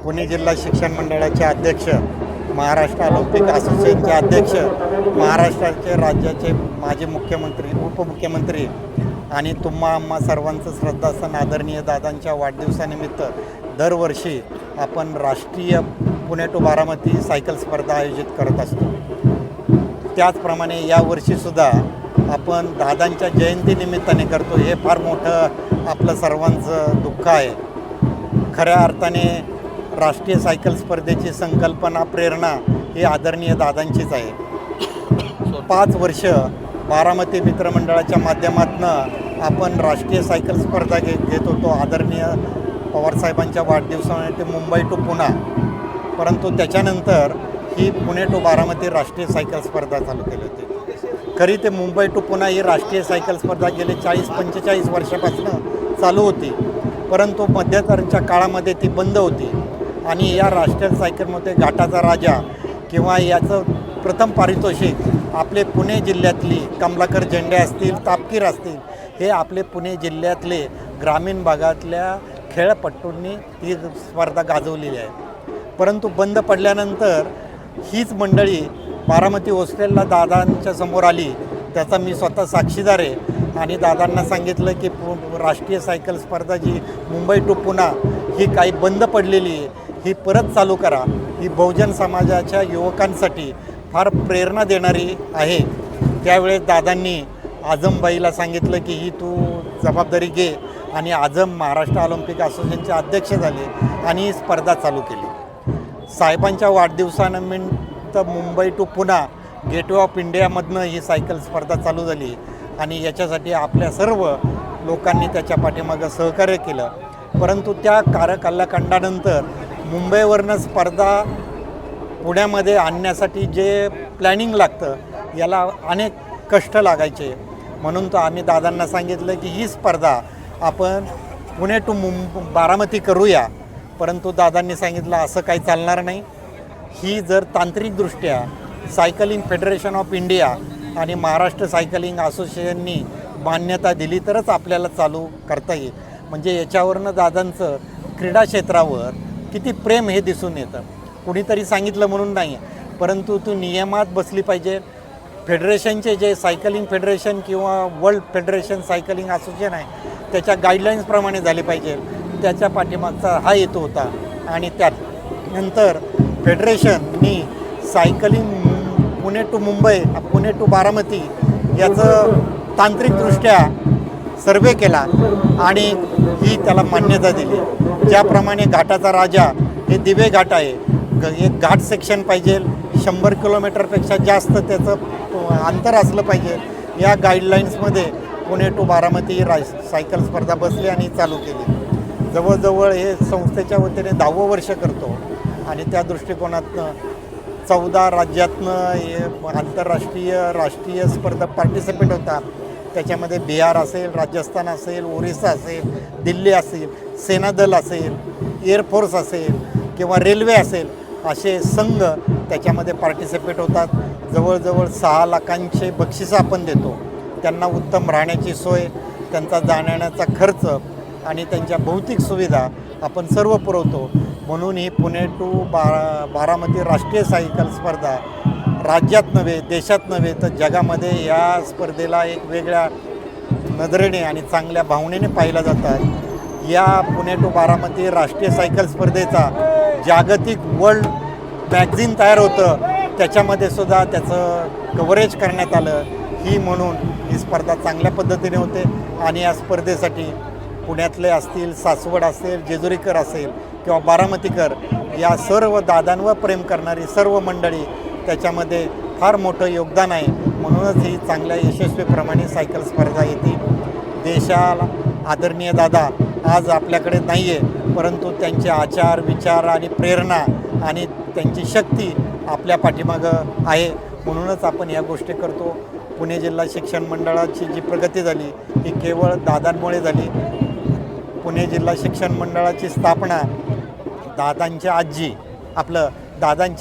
पुणे जिल्हा शिक्षण मंडळाचे अध्यक्ष, महाराष्ट्र ऑलिम्पिक असोसिएशनचे अध्यक्ष, महाराष्ट्राचे राज्याचे माजी मुख्यमंत्री, उपमुख्यमंत्री आणि तुम्हा आम्हा सर्वांचं श्रद्धास्थान आदरणीय दादांच्या वाढदिवसानिमित्त दरवर्षी आपण राष्ट्रीय पुणे टू बारामती सायकल स्पर्धा आयोजित करत असतो. त्याचप्रमाणे यावर्षीसुद्धा आपण दादांच्या जयंतीनिमित्ताने करतो. हे फार मोठं आपलं सर्वांचं दुःख आहे. खऱ्या अर्थाने राष्ट्रीय सायकल स्पर्धेची संकल्पना, प्रेरणा ही आदरणीय दादांचीच आहे. 5 वर्ष बारामती मित्रमंडळाच्या माध्यमातून आपण राष्ट्रीय सायकल स्पर्धा घेत होतो आदरणीय पवारसाहेबांच्या वाढदिवसानिमित्त मुंबई टू पुणा. परंतु त्याच्यानंतर ही पुणे टू बारामती राष्ट्रीय सायकल स्पर्धा चालू केली होती. खरी ते मुंबई टू पुणा ही राष्ट्रीय सायकल स्पर्धा गेले 40-45 वर्षापासून चालू होती, परंतु मध्यंतरीच्या काळामध्ये ती बंद होती. आणि या राष्ट्रीय सायकलमध्ये घाटाचा राजा किंवा याचं प्रथम पारितोषिक आपले पुणे जिल्ह्यातली कमलाकर झेंडे असतील, तापकीर असतील, हे आपले पुणे जिल्ह्यातले ग्रामीण भागातल्या खेळपट्टूंनी ही स्पर्धा गाजवलेली आहे. परंतु बंद पडल्यानंतर हीच मंडळी बारामती हॉस्टेलला दादांच्या समोर आली. त्याचा मी स्वतः साक्षीदार आहे. आणि दादांना सांगितलं की राष्ट्रीय सायकल स्पर्धा जी मुंबई टू पुणा ही काही बंद पडलेली आहे, ही परत चालू करा. ही बहुजन समाजाच्या युवकांसाठी फार प्रेरणा देणारी आहे. त्यावेळेस दादांनी आझमबाईला सांगितलं की ही तू जबाबदारी घे. आणि आझम महाराष्ट्र ऑलिम्पिक असोसिएशनचे अध्यक्ष झाले आणि ही स्पर्धा चालू केली. साहेबांच्या वाढदिवसानिमित्त Mumbai to Poona gateway of इंडियामधनं ही सायकल स्पर्धा चालू झाली. आणि याच्यासाठी आपल्या सर्व लोकांनी त्याच्या पाठीमागं सहकार्य केलं. परंतु त्या कालखंडानंतर मुंबईवरनं स्पर्धा पुण्यामध्ये आणण्यासाठी जे प्लॅनिंग लागतं याला अनेक कष्ट लागायचे. म्हणून तर आम्ही दादांना सांगितलं की ही स्पर्धा आपण पुणे टू बारामती करूया. परंतु दादांनी सांगितलं असं काही चालणार नाही. ही जर तांत्रिकदृष्ट्या सायकलिंग फेडरेशन ऑफ इंडिया आणि महाराष्ट्र सायकलिंग असोसिएशननी मान्यता दिली तरच आपल्याला चालू करता येईल. म्हणजे याच्यावरनं दादांचं क्रीडा क्षेत्रावर किती प्रेम हे दिसून येतं. कुणीतरी सांगितलं म्हणून नाही, परंतु तू नियमात बसली पाहिजे. फेडरेशनचे जे सायकलिंग फेडरेशन किंवा वर्ल्ड फेडरेशन सायकलिंग असोसिएशन आहे त्याच्या गाईडलाईन्सप्रमाणे झाले पाहिजे. त्याच्या पाठीमागचा हा हेतू होता. आणि त्यानंतर फेडरेशननी cycling Pune to Mumbai, Pune to Baramati याचं तांत्रिकदृष्ट्या सर्वे केला आणि ही त्याला मान्यता दिली. ज्याप्रमाणे घाटाचा राजा हे दिवे घाट आहे, एक घाट सेक्शन पाहिजे, 100 किलोमीटरपेक्षा जास्त त्याचं अंतर असलं पाहिजे. या गाईडलाईन्समध्ये पुणे टू बारामती सायकल स्पर्धा बसली आणि चालू केली. जवळजवळ हे संस्थेच्या वतीने 10वं वर्ष करतो. आणि त्या दृष्टिकोनातनं 14 राज्यातनं हे आंतरराष्ट्रीय राष्ट्रीय स्पर्धा पार्टिसिपेट होतात. त्याच्यामध्ये बिहार असेल, राजस्थान असेल, ओरिसा असेल, दिल्ली असेल, सेनादल असेल, एअरफोर्स असेल किंवा रेल्वे असेल, असे संघ त्याच्यामध्ये पार्टिसिपेट होतात. जवळजवळ 6 लाखांचे बक्षिसं आपण देतो. त्यांना उत्तम राहण्याची सोय, त्यांचा जाण्याचा खर्च आणि त्यांच्या भौतिक सुविधा आपण सर्व पुरवतो. म्हणून ही पुणे टू बारामती राष्ट्रीय सायकल स्पर्धा राज्यात नव्हे, देशात नव्हे तर जगामध्ये या स्पर्धेला एक वेगळ्या नजरेने आणि चांगल्या भावनेने पाहिलं जातात. या पुणे टू बारामती राष्ट्रीय सायकल स्पर्धेचा जागतिक वर्ल्ड मॅगझिन तयार होतं, त्याच्यामध्ये सुद्धा त्याचं कव्हरेज करण्यात आलं. ही म्हणून ही स्पर्धा चांगल्या पद्धतीने होते. आणि या स्पर्धेसाठी पुण्यातले असतील, सासवड असेल, जेजुरीकर असेल किंवा बारामतीकर या सर्व दादांवर प्रेम करणारी सर्व मंडळी त्याच्यामध्ये फार मोठं योगदान आहे. म्हणूनच ही चांगल्या यशस्वीप्रमाणे सायकल स्पर्धा येते. देशाला आदरणीय दादा आज आपल्याकडे नाही आहे, परंतु त्यांचे आचार, विचार आणि प्रेरणा आणि त्यांची शक्ती आपल्या पाठीमागं आहे. म्हणूनच आपण या गोष्टी करतो. पुणे जिल्हा शिक्षण मंडळाची जी प्रगती झाली ही केवळ दादांमुळे झाली. पुणे जिल्हा शिक्षण मंडळाची स्थापना दादांच्या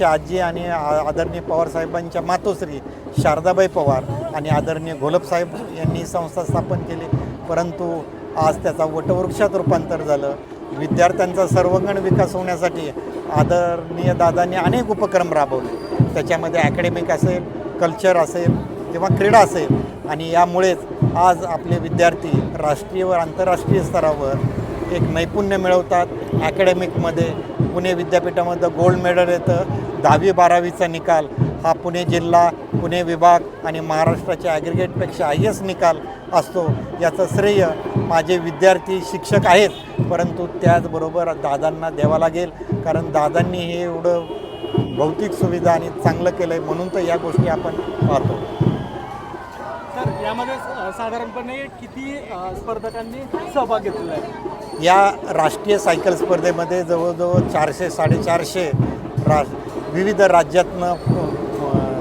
आजी आणि आदरणीय पवारसाहेबांच्या मातोश्री शारदाबाई पवार आणि आदरणीय घोलपसाहेब यांनी संस्था स्थापन केली. परंतु आज त्याचा वटवृक्षात रूपांतर झालं. विद्यार्थ्यांचा सर्वांगीण विकास होण्यासाठी आदरणीय दादांनी अनेक उपक्रम राबवले. त्याच्यामध्ये ॲकॅडमिक असेल, कल्चर असेल किंवा क्रीडा असेल, आणि यामुळेच आज आपले विद्यार्थी राष्ट्रीय व आंतरराष्ट्रीय स्तरावर एक नैपुण्य मिळवतात. ॲकॅडमिकमध्ये पुणे विद्यापीठामध्ये गोल्ड मेडल येतं. 10वी-12वीचा निकाल हा पुणे जिल्हा, पुणे विभाग आणि महाराष्ट्राच्या ॲग्रिगेटपेक्षा हायस्ट निकाल असतो. याचं श्रेय माझे विद्यार्थी, शिक्षक आहेत, परंतु त्याचबरोबर दादांना द्यावा लागेल, कारण दादांनी हे एवढं भौतिक सुविधा आणि चांगलं केलं आहे, म्हणून तर या गोष्टी आपण पाहतो. तर यामध्ये साधारणपणे किती स्पर्धकांनी सहभाग घेतलेला आहे? या राष्ट्रीय सायकल स्पर्धेमध्ये जवळजवळ 400-450 विविध राज्यातनं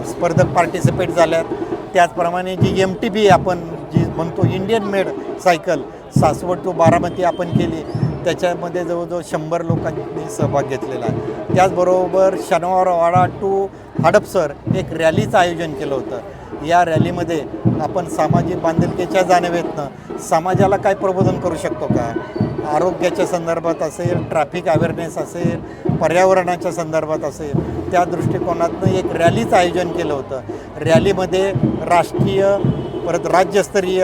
स्पर्धक पार्टिसिपेट झाल्यात. त्याचप्रमाणे जी MTB आपण जी म्हणतो Indian made cycle Saswad to Baramati आपण केली, त्याच्यामध्ये जवळजवळ 100 लोकांनी सहभाग घेतलेला आहे. त्याचबरोबर शनिवारवाडा टू हडपसर एक रॅलीचं आयोजन केलं होतं. या रॅलीमध्ये आपण सामाजिक बांधिलकीच्या जाणीवेतनं समाजाला काय प्रबोधन करू शकतो का, आरोग्याच्या संदर्भात असेल, ट्रॅफिक अवेअरनेस असेल, पर्यावरणाच्या संदर्भात असेल, त्या दृष्टिकोनातनं एक रॅलीचं आयोजन केलं होतं. रॅलीमध्ये राष्ट्रीय परत राज्यस्तरीय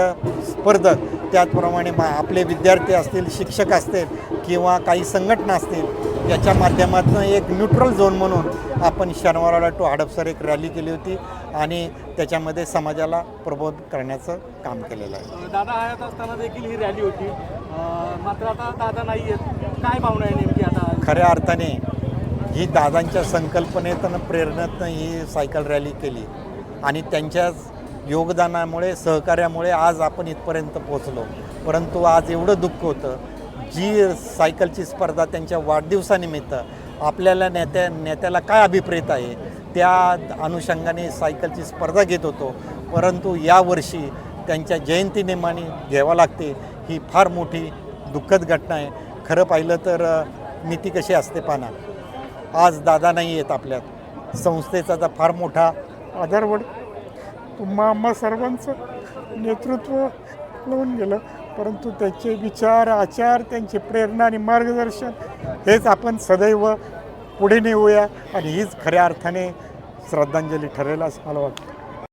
स्पर्धक, त्याचप्रमाणे आपले विद्यार्थी असतील, शिक्षक असतील किंवा काही संघटना असतील, याच्या माध्यमातून एक न्यूट्रल झोन म्हणून आपण शनिवारवाडा टू हडपसर एक रॅली केली होती आणि त्याच्यामध्ये समाजाला प्रबोध करण्याचं काम केलेलं आहे. दादा हयात असताना देखील ही रॅली होती, मात्र आता दादा नाही आहेत. काय भावना आहे नेमकी आता? खऱ्या अर्थाने ही दादांच्या संकल्पनेतनं प्रेरणेतनं ही सायकल रॅली केली आणि त्यांच्याच योगदानामुळे, सहकार्यामुळे आज आपण इथपर्यंत पोचलो. परंतु आज एवढं दुःख होतं, जी सायकलची स्पर्धा त्यांच्या वाढदिवसानिमित्त आपल्याला नेत्याला काय अभिप्रेत आहे त्या अनुषंगाने सायकलची स्पर्धा घेत होतो, परंतु यावर्षी त्यांच्या जयंतीनिमित्ताने घ्यावं लागते. ही फार मोठी दुःखद घटना आहे. खरं पाहिलं तर नीती कशी असते पाना, आज दादा नाही आहेत आपल्यात, संस्थेचा तर फार मोठा आधारवड आम्हा सर्वांचं नेतृत्व लावून गेलं, परंतु त्याचे विचार, आचार, त्यांची प्रेरणा आणि मार्गदर्शन हेच आपण सदैव पुढे नेऊया आणि हीच खऱ्या अर्थाने श्रद्धांजली ठरेल असं मला वाटतं.